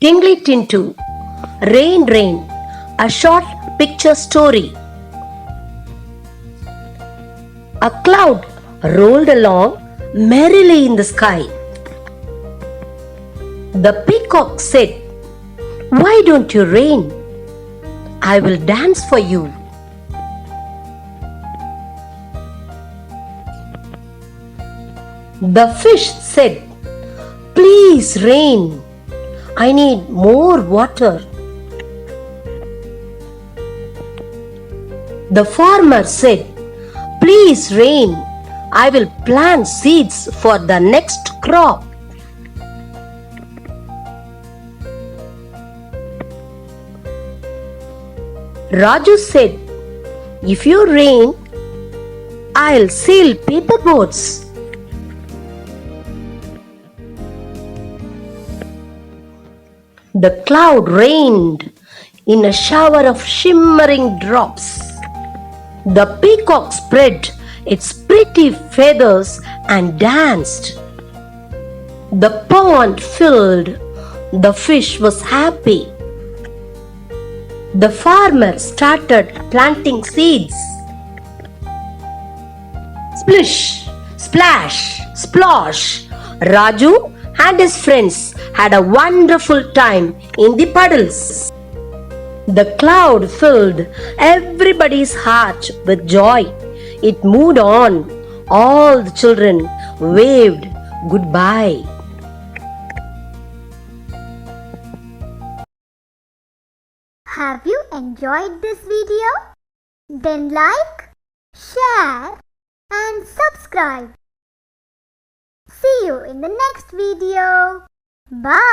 Tingly Tintu Rain Rain, a short picture story. A cloud rolled along merrily in the sky. The peacock said, "Why don't you rain? I will dance for you." The fish said, "Please rain. I need more water." The farmer said, "Please rain. I will plant seeds for the next crop." Raju said, "If you rain, I'll sail paper boats." The cloud rained in a shower of shimmering drops. The peacock spread its pretty feathers and danced. The pond filled. The fish was happy. The farmer started planting seeds. Splish, splash, splosh. Raju and his friends had a wonderful time in the puddles. The cloud filled everybody's heart with joy. It moved on. All the children waved goodbye. Have you enjoyed this video? Then like, share and subscribe. See you in the next video. Bye.